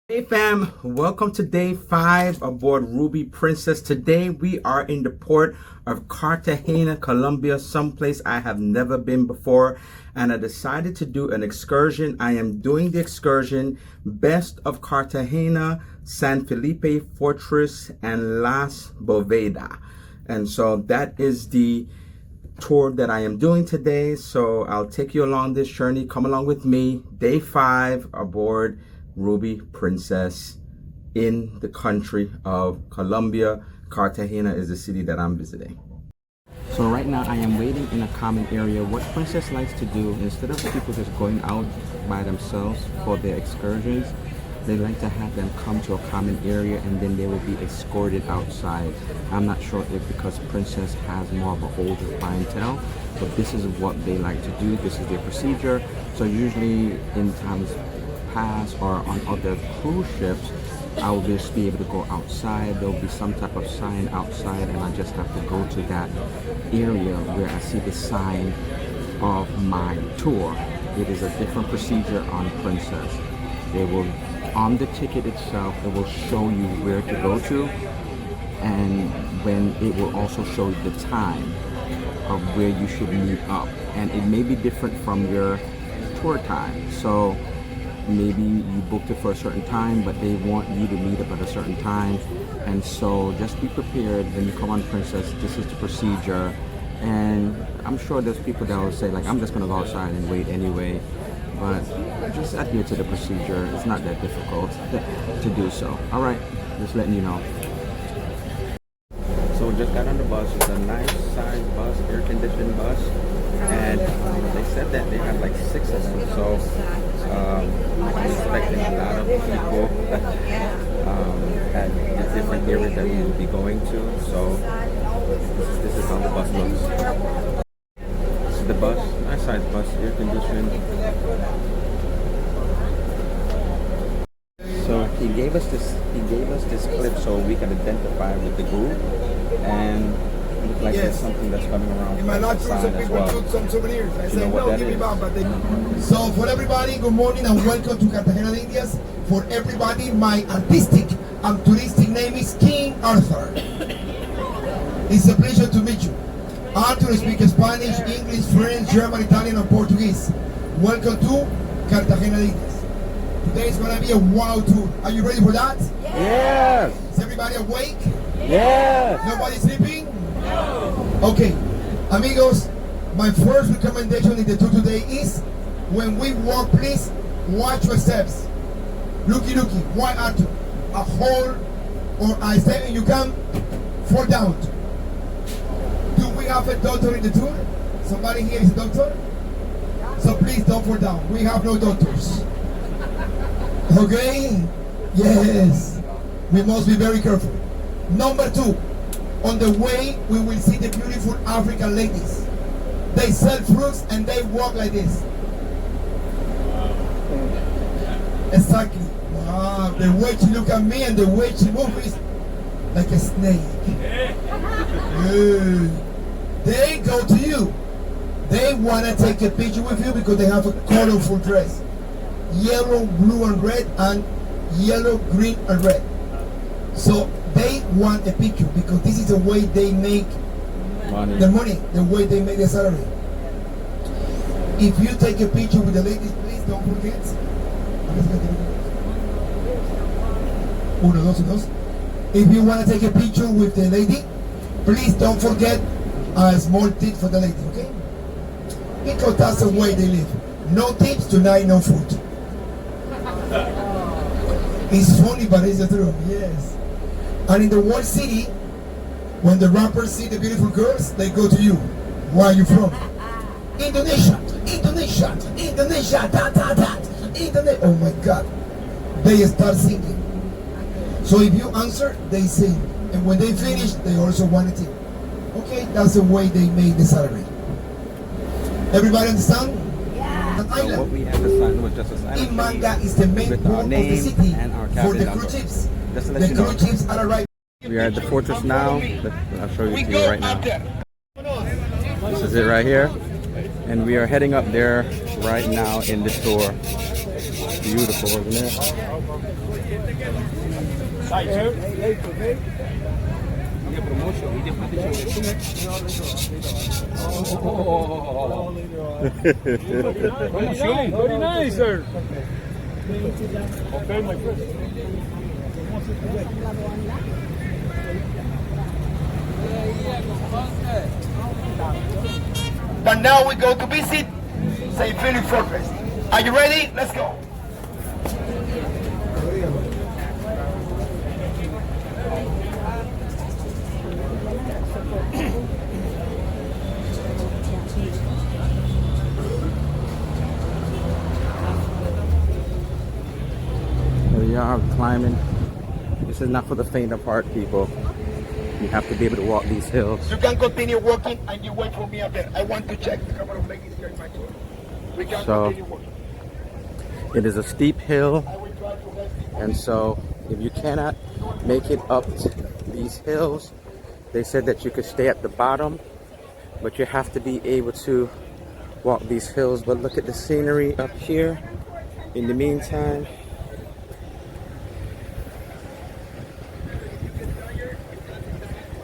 Hey fam, welcome to day 5 aboard Ruby Princess. Today we are in the port of Cartagena, Colombia, someplace I have never been before, and I decided to do an excursion. I am doing the excursion Best of Cartagena, San Felipe Fortress, and Las Boveda. And so that is the tour that I am doing today. So I'll take you along this journey. Come along with me. Day 5 aboard Ruby Princess in the country of Colombia. Cartagena is the city that I'm visiting. So right now I am waiting in a common area. What Princess likes to do, instead of people just going out by themselves for their excursions, they like to have them come to a common area and then they will be escorted outside. I'm not sure if because Princess has more of a older clientele, but this is what they like to do. This is their procedure. So usually in times past or on other cruise ships, I will just be able to go outside. There will be some type of sign outside and I just have to go to that area where I see the sign of my tour. It is a different procedure on Princess. They will, on the ticket itself, it will show you where to go to, and when it will also show you the time of where you should meet up, and it may be different from your tour time. So maybe you booked it for a certain time, but they want you to meet up at a certain time. And so just be prepared when you come on Princess. This is the procedure. And I'm sure there's people that will say, like, I'm just gonna go outside and wait anyway. But just adhere to the procedure. It's not that difficult to do so. All right, just letting you know. So we just got on the bus. It's a nice sized bus, air conditioned bus. And they said that they have like 6 of them. So I'm expecting a lot of people at the different areas that we will be going to. So this is how the bus looks. This is the bus, nice size bus, air conditioned. So he gave us this clip so we can identify with the group, and it looks like there's something that's coming around. In my life, some people took some souvenirs. I said, no, give me back, but they... So for everybody, good morning and welcome to Cartagena de Indias. For everybody, my artistic and touristic name is King Arthur. It's a pleasure to meet you. Arthur speaks Spanish, English, French, German, Italian, and Portuguese. Welcome to Cartagena de Indias. Today is going to be a wow tour. Are you ready for that? Yes! Is everybody awake? Yes! Nobody sleeping? No. Okay, amigos, my first recommendation in the tour today is when we walk, please watch your steps. Looky, why Arthur? A hole or a step and you can fall down. Do we have a doctor in the tour? Somebody here is a doctor? So please don't fall down. We have no doctors. Okay? Yes. We must be very careful. Number 2, on the way we will see the beautiful African ladies. They sell fruits and they walk like this. Exactly. Wow. The way she look at me and the way she moves is like a snake. They go to you. They want to take a picture with you because they have a colorful dress. Yellow, blue, and red, and yellow, green, and red. So they want a picture because this is the way they make the money, the way they make the salary. If you take a picture with the ladies, please don't forget. If you want to take a picture with the lady, please don't forget a small tip for the lady, okay? Because that's the way they live. No tips tonight, no food. It's funny, but it's the truth. Yes. And in the world city, when the rappers see the beautiful girls, they go to you. Where are you from? Indonesia, da da da, Indonesia. Oh my God. They start singing. So if you answer, they sing. And when they finish, they also want a tip. Okay, that's the way they make the salary. Everybody understand? So what we have assigned was just a sign in Manga is the main port of the city for the cruise ships. The cruise ships are arriving. We are at the fortress now. I'll show you to you right now. This is it right here. And we are heading up there right now in the tour. Beautiful, isn't it? Very nice, sir. Okay, my friend. But now we go to visit St. Philip Fortress. Are you ready? Let's go. We are climbing. This is not for the faint of heart, people. You have to be able to walk these hills. You can continue walking and you wait for me up there. I want to check the couple of ladies here in my tour. We can continue walking. It is a steep hill, and so if you cannot make it up these hills, they said that you could stay at the bottom, but you have to be able to walk these hills. But look at the scenery up here in the meantime.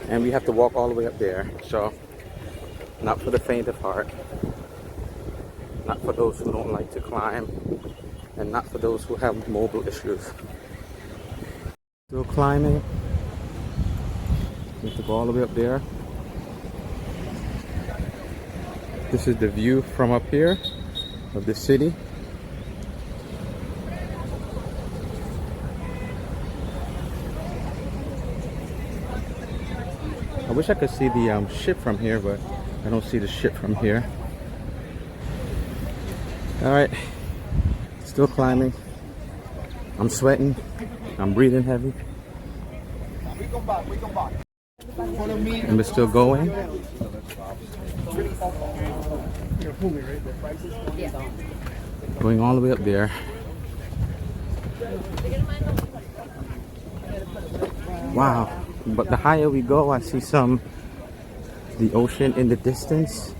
And we have to walk all the way up there, so not for the faint of heart, not for those who don't like to climb, and not for those who have mobile issues. Still climbing. We have to go all the way up there. This is the view from up here of the city. I wish I could see the ship from here, but I don't see the ship from here. All right, still climbing. I'm sweating. I'm breathing heavy. We come back. Follow me. And we're still going. Going all the way up there. Wow. But the higher we go, I see the ocean in the distance.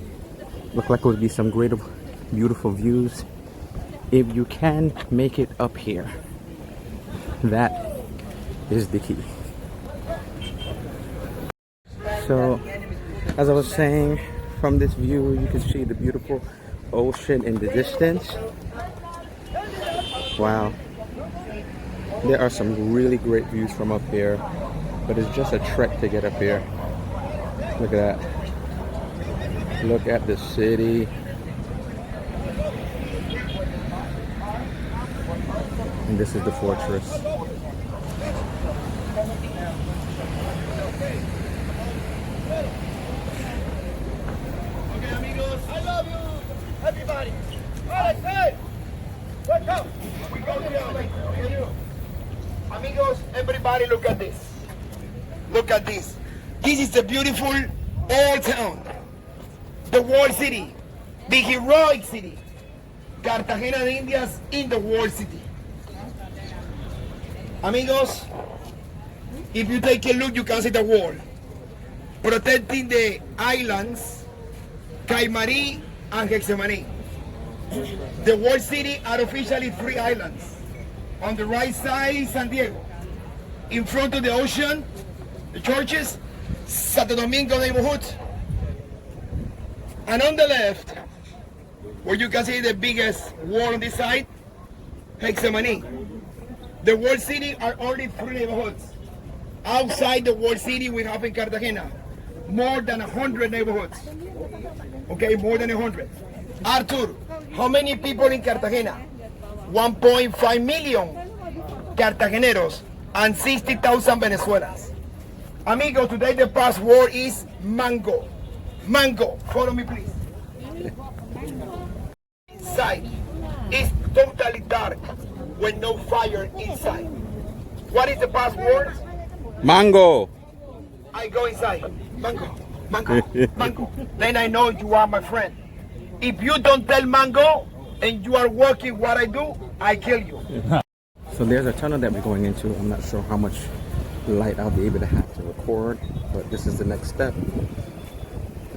Look like it would be some great, beautiful views. If you can make it up here, that is the key. So, as I was saying, from this view, you can see the beautiful ocean in the distance. Wow. There are some really great views from up here. But it's just a trek to get up here. Look at that. Look at the city. And this is the fortress. Okay, amigos. I love you, everybody. All right, hey. Welcome. We go down. Amigos, everybody look at this. Look at this. This is a beautiful old town. The walled city. The heroic city. Cartagena de Indias in the walled city. Amigos, if you take a look, you can see the wall protecting the islands, Caimarí and Getsemaní. The walled city are officially 3 islands. On the right side, San Diego. In front of the ocean, the churches, Santo Domingo neighborhood. And on the left, where you can see the biggest wall on this side, Getsemaní. The walled city are only 3 neighborhoods. Outside the walled city we have in Cartagena more than 100 neighborhoods. Okay, more than 100. Arthur, how many people in Cartagena? 1.5 million Cartageneros and 60,000 Venezuelans. Amigo, today the password is mango. Mango, follow me please. Inside is totally dark with no fire inside. What is the password? Mango. I go inside. Mango, mango, mango. Then I know you are my friend. If you don't tell mango and you are working what I do, I kill you. So there's a tunnel that we're going into. I'm not sure how much light I'll be able to have to record, but this is the next step.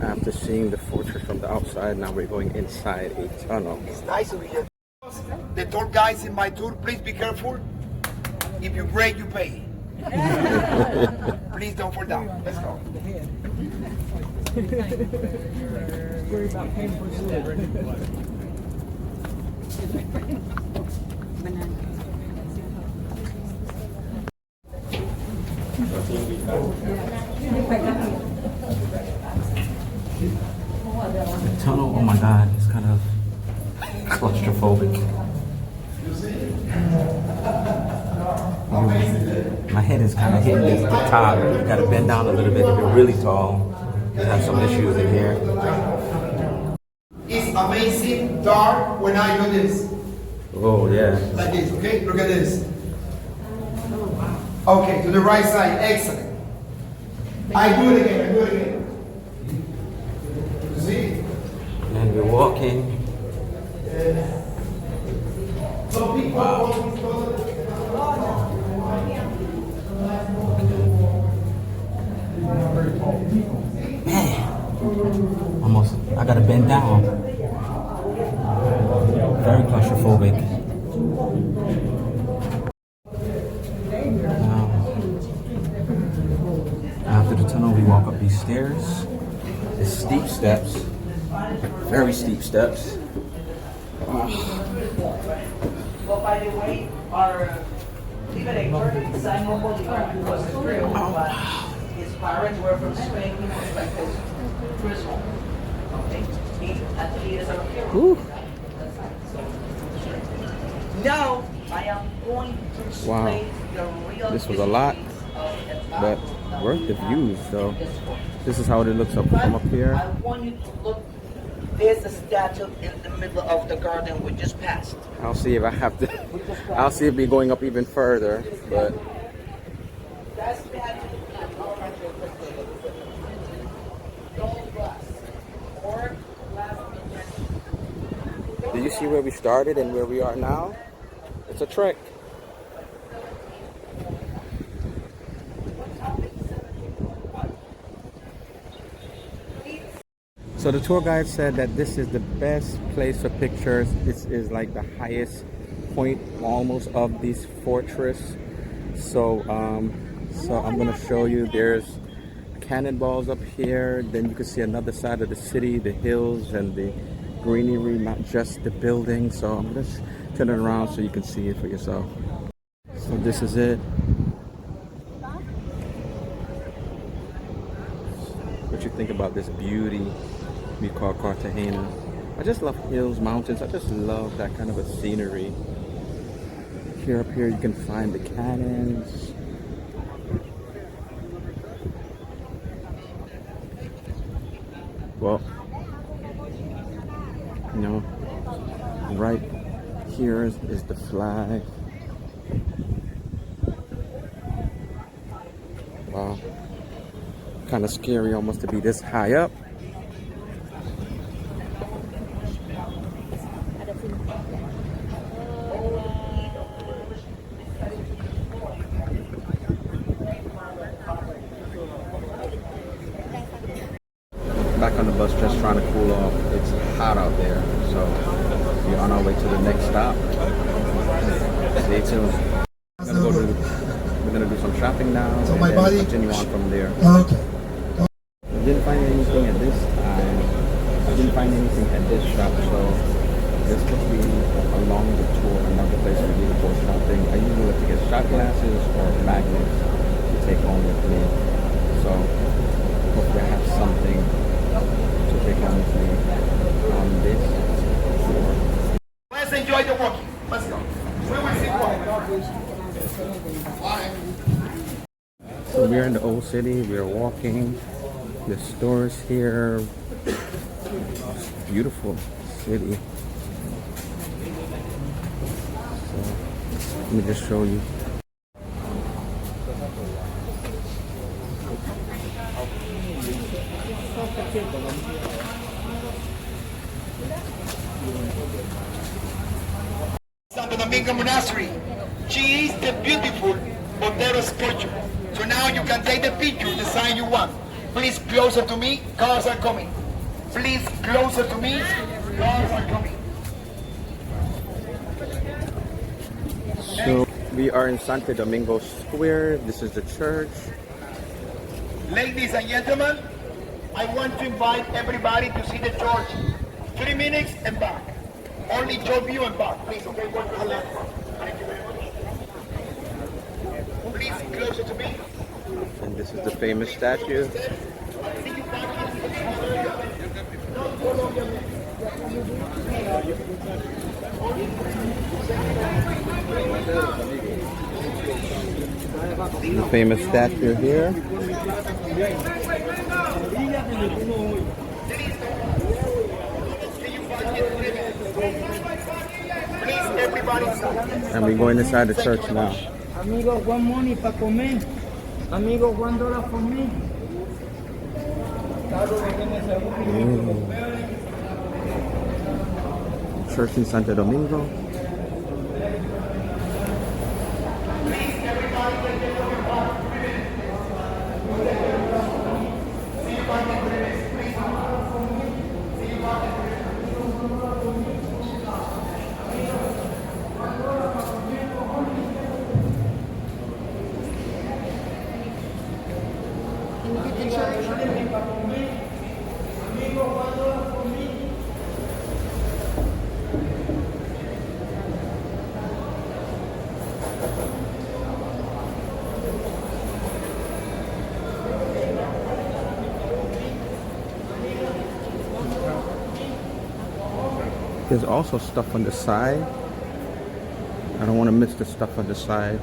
After seeing the fortress from the outside, now we're going inside a tunnel. It's nice over here. The tour guides in my tour, please be careful. If you break, you pay. Please don't fall down. Let's go. Worry about paying for The tunnel, oh my god, it's kind of claustrophobic. My head is kind of hitting the top. You gotta bend down a little bit if you're really tall. You have some issues in here. It's amazing dark when I do this. Oh yeah. Like this, okay? Look at this. Okay, to the right side. Excellent. I do it again. You see? And we're walking. Some people Almost, I gotta bend down. Very claustrophobic. After the tunnel, we walk up these stairs. It's steep steps, very steep steps. Well, by the way, our liberator, Simon Bolivar, was Creole, but his parents were from Spain. He was like his first home. Okay? He is a hero. Now, I am going to explain the real This was a lot, but worth the views. So this is how it looks up from up here. I want you to look. There's a statue in the middle of the garden we just passed. I'll see if I have to. I'll see if we're going up even further. But That statue gold glass or glass. did you see where we started and where we are now? It's a trek. So the tour guide said that this is the best place for pictures. This is like the highest point almost of this fortress. So I'm gonna show you. There's cannonballs up here. Then you can see another side of the city, the hills and the greenery, not just the building. So I'm gonna turn it around so you can see it for yourself. So this is it. What you think about this beauty we call Cartagena? I just love hills, mountains. I just love that kind of a scenery. Here up here you can find the cannons. Well, you know, right here is the flag. Wow, kind of scary almost to be this high up. Back on the bus, just trying to cool off. It's hot out there, so we're on our way to the next stop. Stay tuned. We're gonna do some shopping now, and then continue on from there. Okay. I didn't find anything at this time. I didn't find anything at this shop, so this could be along the tour, another place for me to go shopping. I usually like to get shot glasses or magnets to take home with me. So hopefully I have something to take home with me on this tour. Let's enjoy the walking. Let's go. We will see walking. So we're in the old city, we're walking, the stores here, beautiful city. So let me just show you. Santo Domingo Monastery. She is the beautiful Botero sculpture. So now you can take the picture, the sign you want. Please closer to me, cars are coming. Please closer to me, cars are coming. So We are in Santo Domingo Square. This is the church. Ladies and gentlemen, I want to invite everybody to see the church. 3 minutes and back. Only your view and back. Please, okay, work to the left. Thank you very much. Please, closer to me. And this is the famous statue. The famous statue here. Please, everybody. And we're going inside the church now. Amigo, one money para comer. Amigo, $1 for me. Church in Santo Domingo. There's also stuff on the side. I don't want to miss the stuff on the side.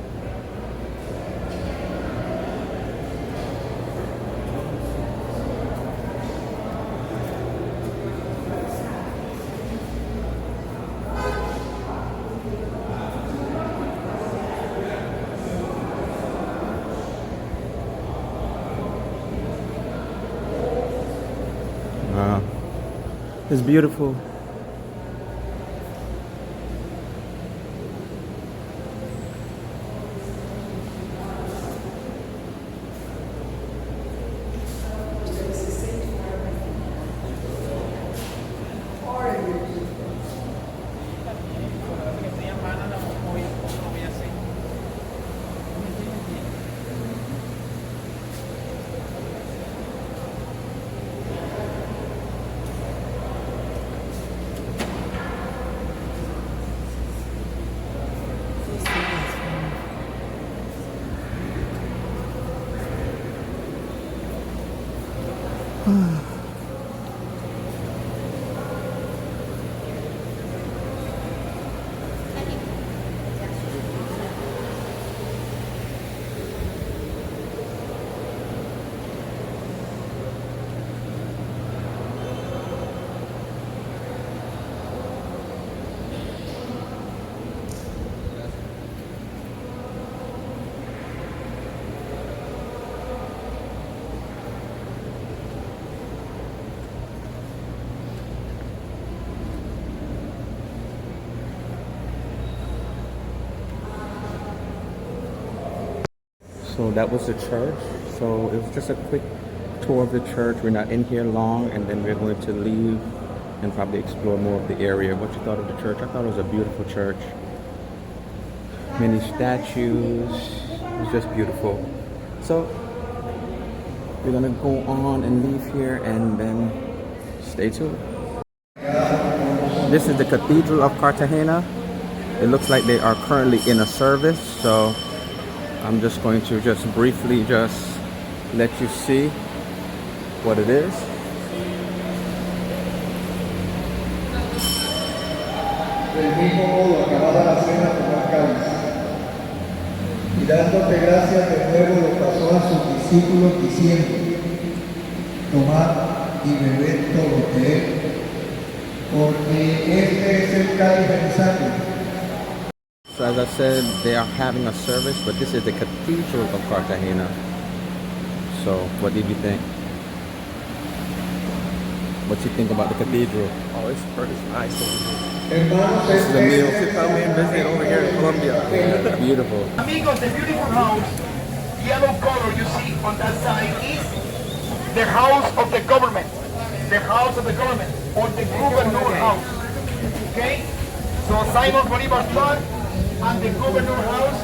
Wow. It's beautiful. So that was the church. So it was just a quick tour of the church. We're not in here long, and then we're going to leave and probably explore more of the area. What you thought of the church? I thought it was a beautiful church. Many statues. It was just beautiful. So we're gonna go on and leave here, and then stay tuned. This is the Cathedral of Cartagena. It looks like they are currently in a service, so I'm just going to just briefly just let you see what it is. Del mismo modo, acabada la cena, tomar cáliz. Y dándote gracias de nuevo lo pasó a sus discípulos diciendo: tomad y bebed todo de él, porque este es el cáliz de mi sangre. So as I said, they are having a service, but this is the Cathedral of Cartagena. So what did you think? What you think about the cathedral? Oh, it's nice over here. Hermanos, This is a meal to come and visit over here in Colombia. Beautiful. Amigos, the beautiful house, yellow color you see on that side is the house of the government. The house of the government, or the governor house. Okay? So Simon Bolivar's lot and the governor house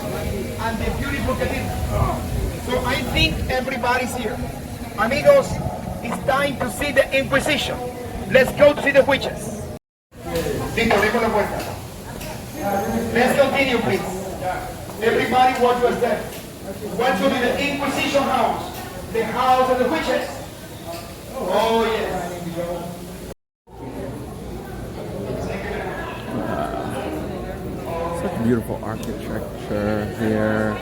and the beautiful cathedral. So I think everybody's here. Amigos, it's time to see the Inquisition. Let's go to see the witches. Listo, dejo la puerta. Let's continue, please. Everybody watch your step. Watch to be the Inquisition house. The house of the witches. Oh, yes. Such beautiful architecture here.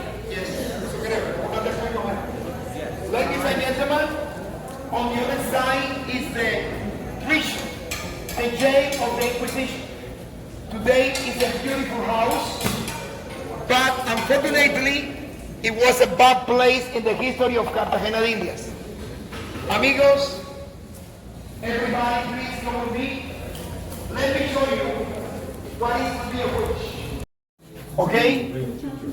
Ladies and gentlemen, on the other side is the prison, the jail of the Inquisition. Today is a beautiful house, but unfortunately, it was a bad place in the history of Cartagena de Indias. Amigos, everybody please come with me. Let me show you what is to be a witch. Okay?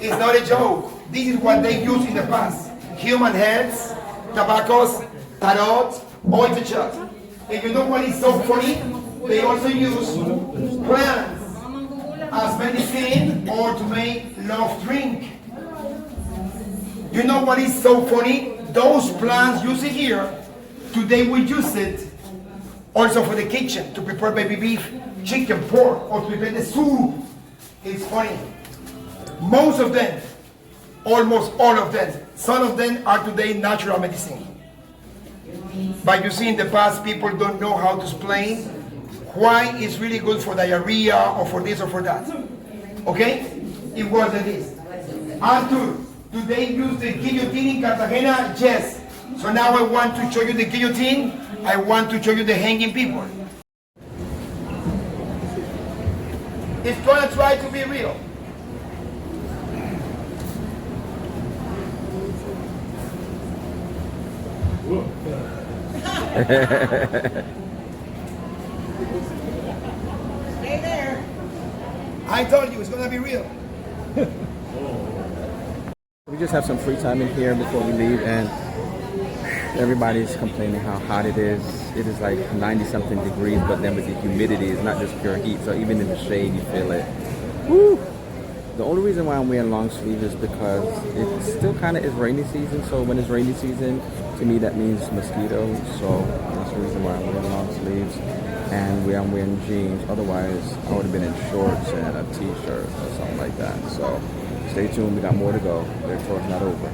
It's not a joke. This is what they used in the past. Human heads, tobaccos, tarot, oyster shells. And you know what is so funny? They also use plants as medicine or to make love drink. You know what is so funny? Those plants used here, today we use it also for the kitchen to prepare baby beef, chicken, pork, or to prepare the soup. It's funny. Most of them, almost all of them, some of them are today natural medicine. But you see, in the past, people don't know how to explain why it's really good for diarrhea or for this or for that. Okay? It wasn't this. Arthur, do they use the guillotine in Cartagena? Yes. So now I want to show you the guillotine. I want to show you the hanging people. It's gonna try to be real. Stay there. I told you it's gonna be real. We just have some free time in here before we leave, and everybody's complaining how hot it is. It is like 90 something degrees, but then with the humidity, it's not just pure heat, so even in the shade you feel it. Woo! The only reason why I'm wearing long sleeves is because it still kind of is rainy season, so when it's rainy season, to me that means mosquitoes, so that's the reason why I'm wearing long sleeves. And I'm wearing jeans, otherwise I would have been in shorts and a t-shirt or something like that. So stay tuned, we got more to go. Their tour's not over.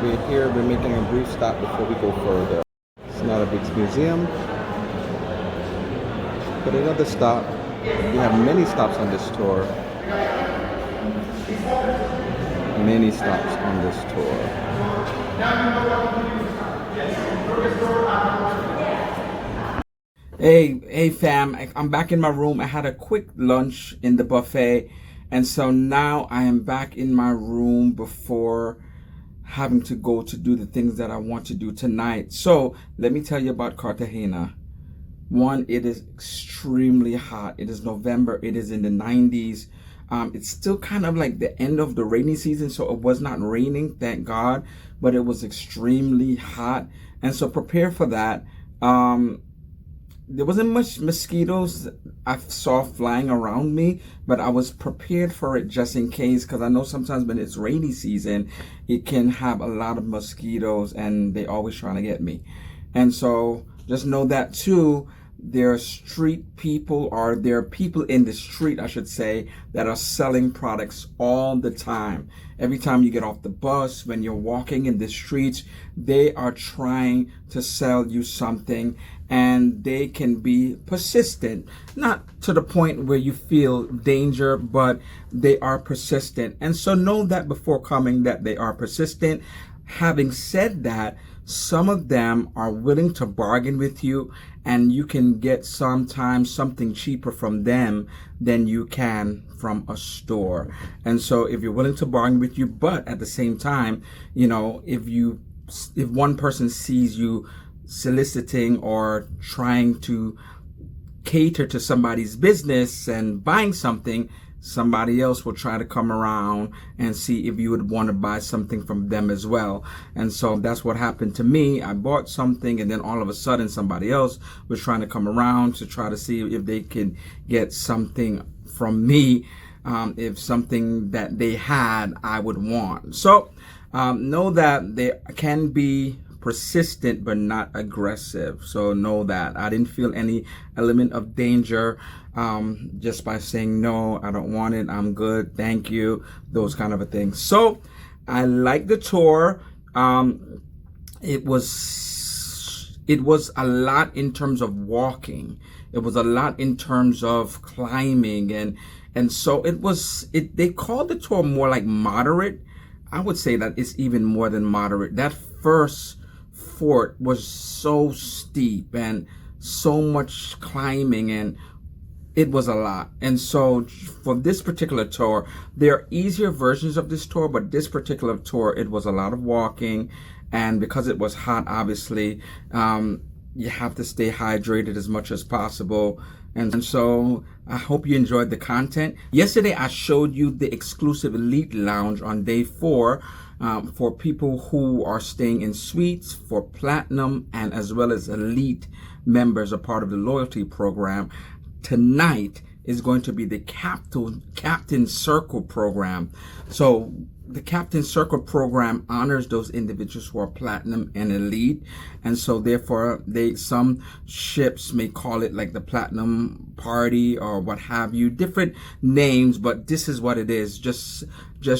we're here. We're making a brief stop before we go further. It's not a big museum, but another stop. We have many stops on this tour. Many stops on this tour. Hey fam, I'm back in my room. I had a quick lunch in the buffet, and so now I am back in my room before having to go to do the things that I want to do tonight. So let me tell you about Cartagena. One, it is extremely hot. It is November. It is in the 90s. It's still kind of like the end of the rainy season, so it was not raining, thank God, but it was extremely hot. And so prepare for that. There wasn't much mosquitoes I saw flying around me, but I was prepared for it just in case, because I know sometimes when it's rainy season, it can have a lot of mosquitoes and they always trying to get me. And so just know that too. There are street people, or there are people in the street, I should say, that are selling products all the time. Every time you get off the bus, when you're walking in the streets, they are trying to sell you something, and they can be persistent. Not to the point where you feel danger, but they are persistent. And so know that before coming that they are persistent. Having said that, some of them are willing to bargain with you, and you can get sometimes something cheaper from them than you can from a store. And so if you're willing to bargain with you, but at the same time, you know, if one person sees you soliciting or trying to cater to somebody's business and buying something, somebody else will try to come around and see if you would want to buy something from them as well. And so that's what happened to me. I bought something, and then all of a sudden somebody else was trying to come around to try to see if they can get something from me, if something that they had I would want. So know that they can be persistent but not aggressive. So know that I didn't feel any element of danger just by saying no, I don't want it, I'm good, thank you, those kind of a thing. So I like the tour. It was a lot in terms of walking. It was a lot in terms of climbing, and so they called the tour more like moderate. I would say that it's even more than moderate. That first fort was so steep and so much climbing, and it was a lot. And so for this particular tour, there are easier versions of this tour, but this particular tour, it was a lot of walking. And because it was hot, obviously, you have to stay hydrated as much as possible. And so I hope you enjoyed the content. Yesterday, I showed you the exclusive Elite Lounge on day 4 for people who are staying in suites, for Platinum, and as well as Elite members, a part of the loyalty program. Tonight is going to be the Captain Circle program. So the Captain Circle program honors those individuals who are Platinum and Elite, and so therefore some ships may call it like the Platinum Party or what have you, different names, but this is what it is. Just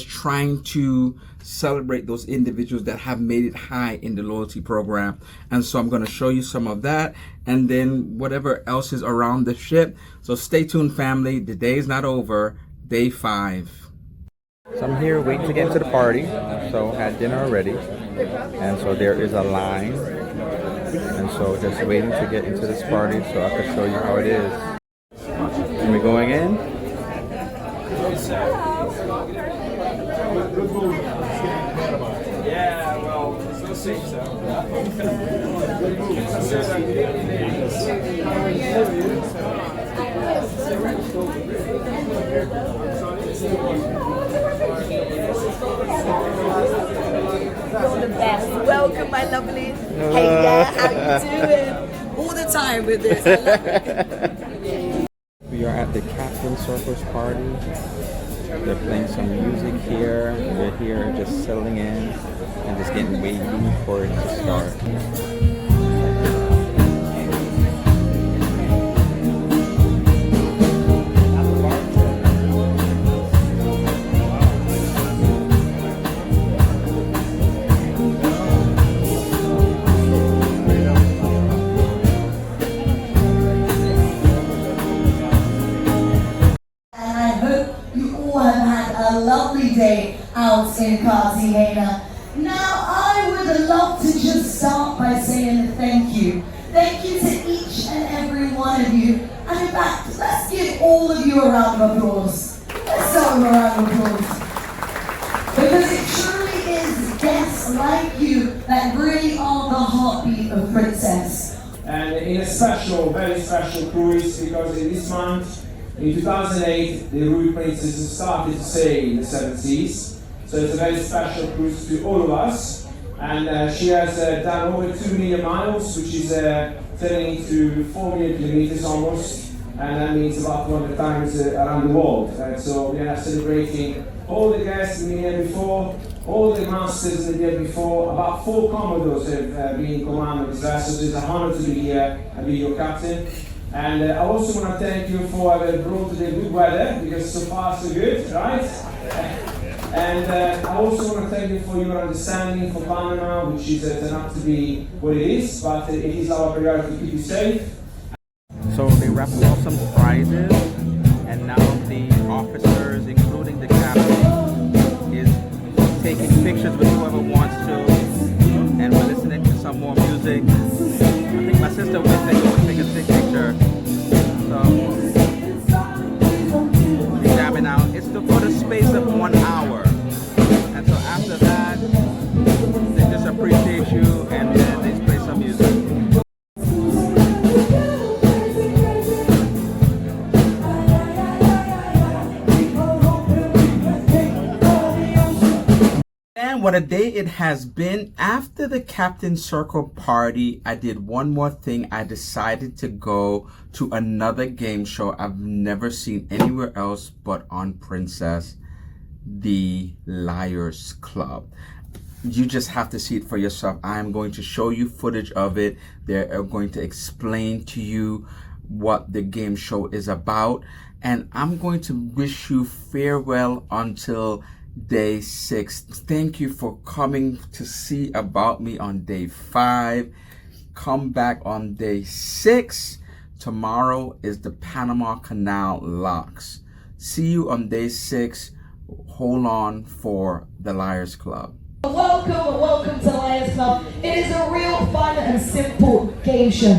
trying to celebrate those individuals that have made it high in the loyalty program. And so I'm going to show you some of that, and then whatever else is around the ship. So stay tuned, family. The day is not over. Day 5. So I'm here waiting to get into the party. So had dinner already, and so there is a line, and so just waiting to get into this party so I can show you how it is. And we're going in. Yeah, well, there's no say so. You're the best. Welcome, my lovely. Hey, yeah, how you doing? All the time with this. I love it. We are at the Captain Circle's party. They're playing some music here. We're here just settling in and just waiting for it to start. out in Cartagena. Now, I would love to just start by saying thank you. Thank you to each and every one of you. And in fact, let's give all of you a round of applause. Let's start with a round of applause. Because it truly is guests like you that really are the heartbeat of Princess. And in a special, very special cruise, because in this month, in 2008, the Ruby Princess started to sail in the 7 seas. So it's a very special cruise to all of us. And she has done over 2 million miles, which is turning into 4 million kilometers almost. And that means about 200 times around the world. So we are celebrating all the guests in the year before, all the masters in the year before. About 4 Commodores have been in command of this vessel. So it's an honor to be here and be your captain. And I also want to thank you for having brought the good weather, because so far so good, right? And I also want to thank you for your understanding for Panama, which is turned out to be what it is, but it is our priority to keep you safe. So they wrapped up some prizes, and now the officers, including the captain, is taking pictures with whoever wants to, and we're listening to some more music. I think my sister will take a picture. So we're jamming out. It's for the space of 1 hour, and so after that, they just appreciate you, and then they play some music. And what a day it has been. After the Captain Circle party, I did one more thing. I decided to go to another game show I've never seen anywhere else but on Princess, the Liars Club. You just have to see it for yourself. I'm going to show you footage of it. They're going to explain to you what the game show is about. And I'm going to wish you farewell until day 6. Thank you for coming to see about me on day 5. Come back on day 6. Tomorrow is the Panama Canal locks. See you on day 6. Hold on for the Liars Club. Welcome to Liars Club. It is a real fun and simple game show.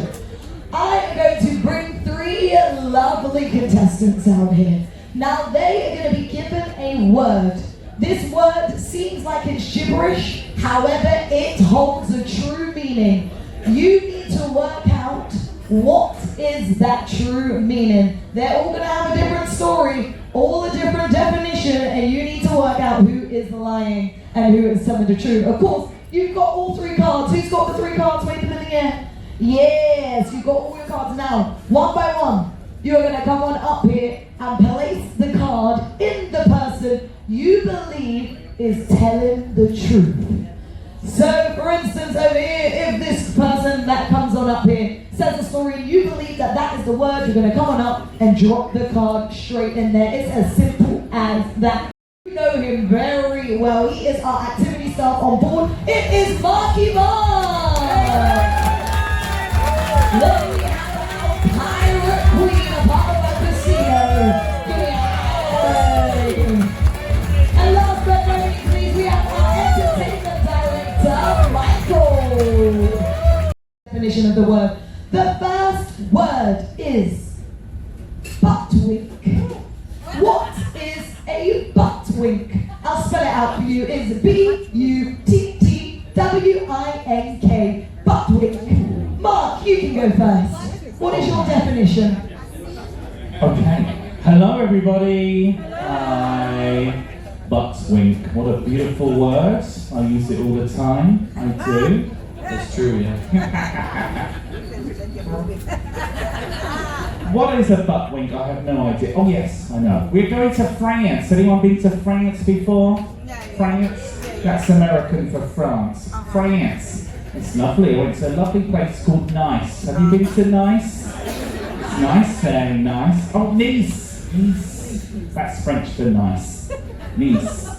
I am going to bring 3 lovely contestants out here. Now they are going to be given a word. This word seems like it's gibberish, however, it holds a true meaning. You need to work out what is that true meaning. They're all going to have a different story, all a different definition, and you need to work out who is lying and who is telling the truth. Of course, you've got all 3 cards. Who's got the 3 cards? Wave them in the air. Yes, you've got all your cards now. One by one, you're going to come on up here and place the card in the person you believe is telling the truth. So, for instance, over here, if this person that comes on up here says a story and you believe that that is the word, you're going to come on up and drop the card straight in there. It's as simple as that. You know him very well. He is our activity staff on board. It is Marky Mark. Look, we have our pirate queen of our casino. Give me a hand. And last but not least, please, we have our entertainment director, Michael. Definition of the word. The first word is butt wink. What is a butt wink? I'll spell it out for you. It's B-U-T-T-W-I-N-K. Butt wink. Mark, you can go first. What is your definition? Okay. Hello, everybody. Hi. Butt wink. What a beautiful word. I use it all the time. I do. That's true, yeah. What is a butt wink? I have no idea. Oh yes, I know. We're going to France. Anyone been to France before? France? That's American for France. France. It's lovely. I went to a lovely place called Nice. Have you been to Nice? It's nice, very nice. Oh, Nice. Nice. That's French for nice. Nice.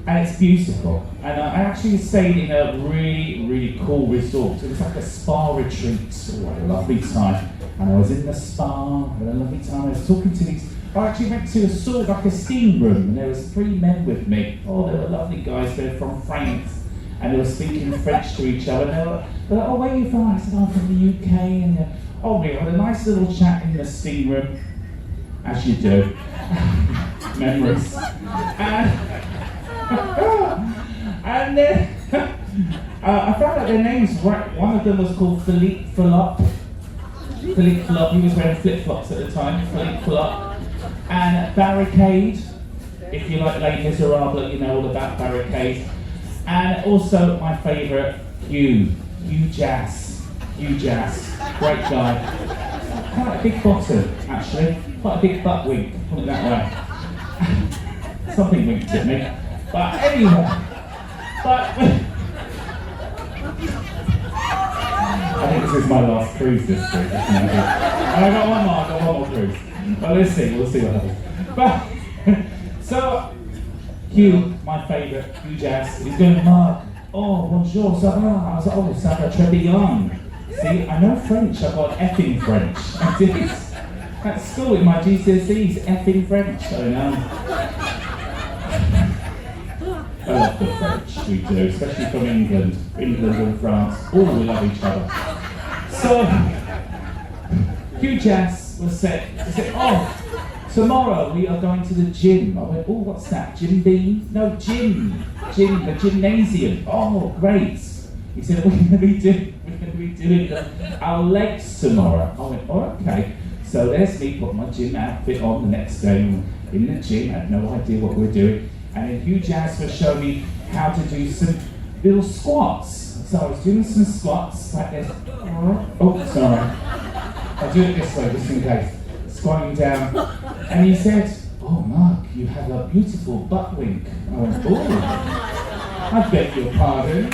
And it's beautiful. And I actually stayed in a really, really cool resort. It was like a spa retreat. Oh, what a lovely time. And I was in the spa, had a lovely time. I was talking to these I actually went to a sort of like a steam room, and there was 3 men with me. Oh, they were lovely guys. They're from France, and they were speaking French to each other. And they were like, "Oh, where are you from?" I said, "I'm from the UK." And oh, we had a nice little chat in the steam room, as you do. Memories. And then I found out their names. One of them was called Philippe Philop. Philippe Philop, he was wearing flip-flops at the time. Philippe Philop. And Barricade, if you like Les Miserables, you know all about Barricade. And also my favourite, Hugh Jass. Hugh Jass, great guy. Quite a big bottom, actually. Quite a big butt wink, put it that way. Something winked at me. But anyway, I think this is my last cruise this week. And I got one more cruise. Well, we'll see what happens. But, so, Hugh, my favourite, Hugh Jass, he's going, "Mark, oh, bonjour, ça va?" I was like, "Oh, ça va très bien." See, I know French, I've got effing French. I did. At school in my GCSEs, effing French, so I love the French, we do, especially from England and France. All we love each other. So, Hugh Jass was said, he said, "Oh, tomorrow we are going to the gym." I went, "Oh, what's that? Jim Beam?" "No, gym, the gymnasium." "Oh, great." He said, we're going to be doing our legs tomorrow." I went, "Oh, okay." So there's me, put my gym outfit on the next day in the gym, I had no idea what we're doing. And then Hugh Jass was showing me how to do some little squats. So I was doing some squats like this. Oh, sorry. I'll do it this way, just in case. Squatting down. And he said, "Oh, Mark, you have a beautiful butt wink." I went, "Oh, I beg your pardon.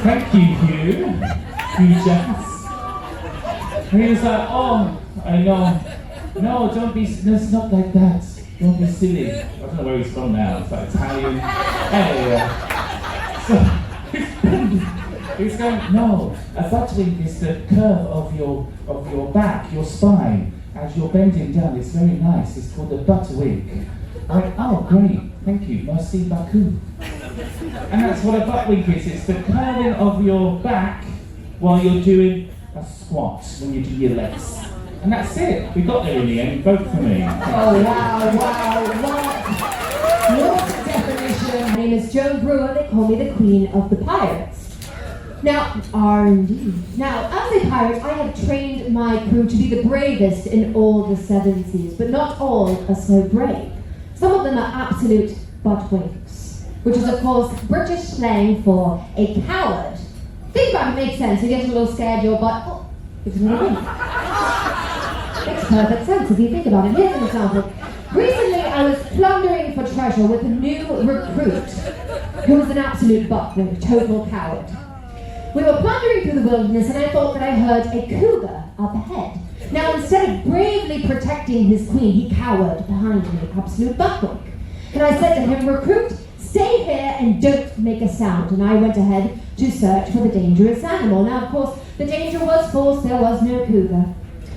Thank you, Hugh Jass." And he was like, "Oh, I know. No, don't be, no, it's not like that. Don't be silly." I don't know where he's from now, it's like Italian. Anyway, so he's going, "No, a butt wink is the curve of your back, your spine. As you're bending down, it's very nice. It's called a butt wink." I went, "Oh, great, thank you, merci beaucoup." And that's what a butt wink is. It's the curving of your back while you're doing a squat when you do your legs. And that's it. We got there in the end. Vote for me. Oh, wow. What definition? My name is Joan Brewer. They call me the Queen of the Pirates. Now, R&D. Now, as a pirate, I have trained my crew to be the bravest in all the 7 seas, but not all are so brave. Some of them are absolute butt winks, which is, of course, British slang for a coward. Think about it, makes sense. You get a little scared, your butt, oh, it's a little wink. Makes perfect sense if you think about it. Here's an example. Recently, I was plundering for treasure with a new recruit who was an absolute butt-wink, total coward. We were plundering through the wilderness, and I thought that I heard a cougar up ahead. Now, instead of bravely protecting his queen, he cowered behind me, absolute butt-wink. And I said to him, "Recruit, stay here and don't make a sound." And I went ahead to search for the dangerous animal. Now, of course, the danger was false, there was no cougar.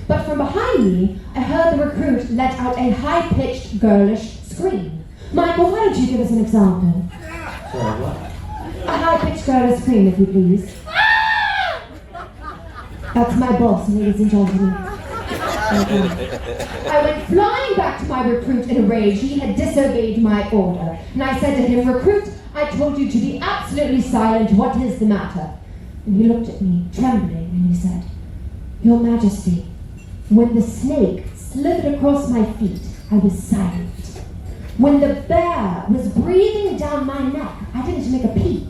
But from behind me, I heard the recruit let out a high-pitched, girlish scream. Michael, why don't you give us an example? Sorry, what? A high-pitched girlish scream, if you please. That's my boss, ladies and gentlemen. I went flying back to my recruit in a rage. He had disobeyed my order. And I said to him, "Recruit, I told you to be absolutely silent. What is the matter?" And he looked at me, trembling, and he said, "Your Majesty, when the snake slithered across my feet, I was silent. When the bear was breathing down my neck, I didn't make a peep.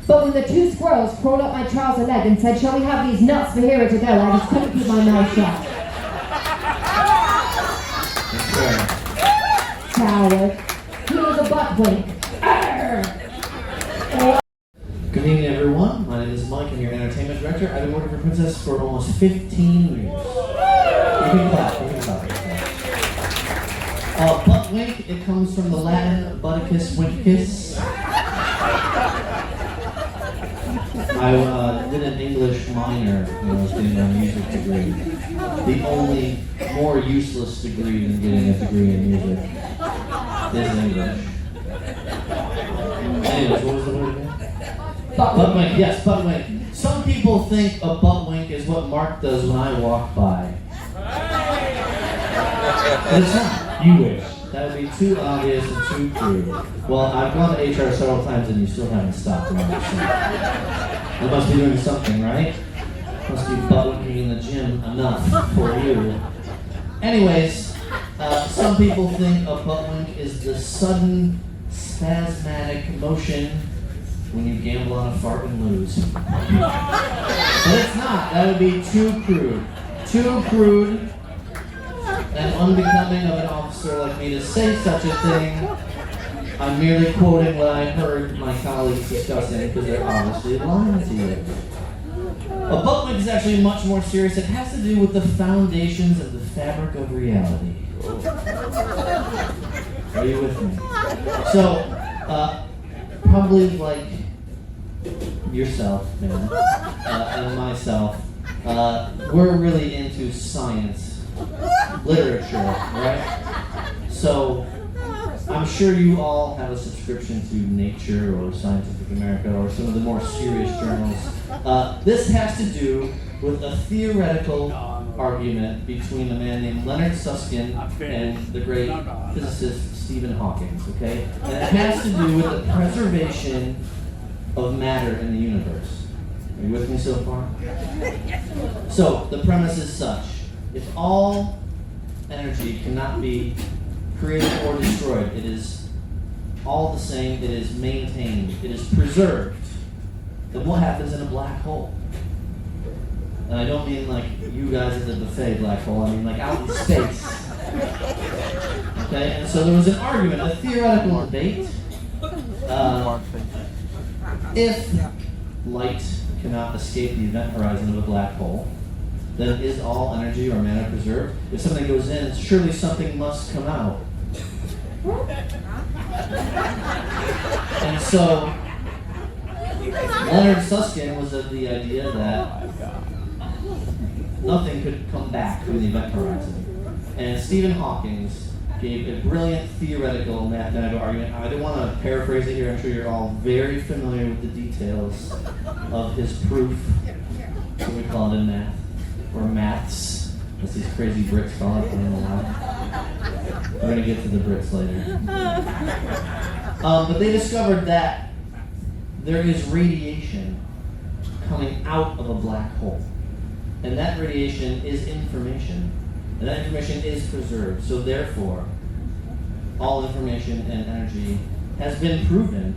But when the 2 squirrels crawled up my trouser leg and said, 'Shall we have these nuts for hero to go?' I just couldn't keep my mouth shut." Coward. He was a butt wink. Good evening, everyone. My name is Mike. I'm your entertainment director. I've been working for Princess for almost 15 years. You can clap. Butt wink, it comes from the Latin butticus winkicus. I did an English minor when I was getting my music degree. The only more useless degree than getting a degree in music is English. Anyways, what was the word again? Butt wink, yes, butt wink. Some people think a butt wink is what Mark does when I walk by. But it's not. You wish. That would be too obvious and too crude. Well, I've gone to HR several times and you still haven't stopped. I must be doing something, right? Must be butt winking in the gym enough for you. Anyways, some people think a butt wink is the sudden spasmodic motion when you gamble on a fart and lose. But it's not. That would be too crude. Too crude and unbecoming of an officer like me to say such a thing. I'm merely quoting what I heard my colleagues discussing because they're obviously lying to you. A butt wink is actually much more serious. It has to do with the foundations of the fabric of reality. Are you with me? So, probably like yourself, man, and myself, we're really into science, literature, right? So, I'm sure you all have a subscription to Nature or Scientific America or some of the more serious journals. This has to do with a theoretical argument between a man named Leonard Susskind and the great physicist Stephen Hawking, okay? And it has to do with the preservation of matter in the universe. Are you with me so far? So, the premise is such. If all energy cannot be created or destroyed, it is all the same, it is maintained, it is preserved, then what happens in a black hole? And I don't mean like you guys at the buffet black hole, I mean like out in space. Okay, and so there was an argument, a theoretical debate. If light cannot escape the event horizon of a black hole, then is all energy or matter preserved? If something goes in, surely something must come out. And so, Leonard Susskind was of the idea that nothing could come back from the event horizon. And Stephen Hawking gave a brilliant theoretical mathematical argument. I don't want to paraphrase it here. I'm sure you're all very familiar with the details of his proof. That's what we call it in math, or maths, as these crazy Brits call it. I don't know why. We're going to get to the Brits later. But they discovered that there is radiation coming out of a black hole. And that radiation is information. And that information is preserved. So therefore, all information and energy has been proven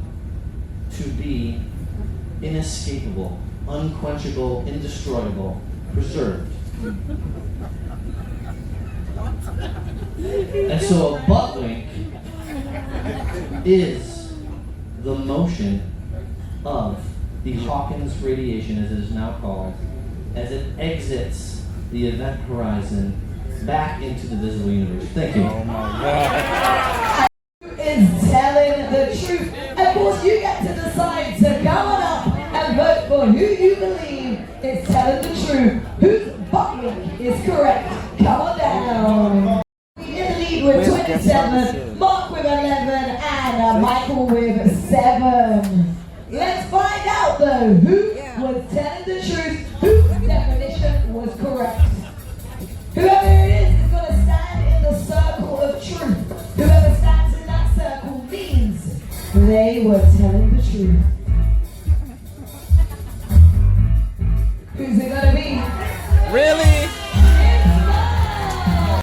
to be inescapable, unquenchable, indestroyable, preserved. And so a butt wink is the motion of the Hawkins radiation, as it is now called, as it exits the event horizon back into the visible universe. Thank you. Oh my God. Is telling the truth. Of course, you get to decide to go on up and vote for who you believe is telling the truth. Whose butt wink is correct? Come on down. In the lead with 27, Mark with 11, and Michael with 7. Let's find out though who was telling the truth, whose definition was correct. Whoever it is going to stand in the circle of truth. Whoever stands in that circle means they were telling the truth. Who's it going to be? Really?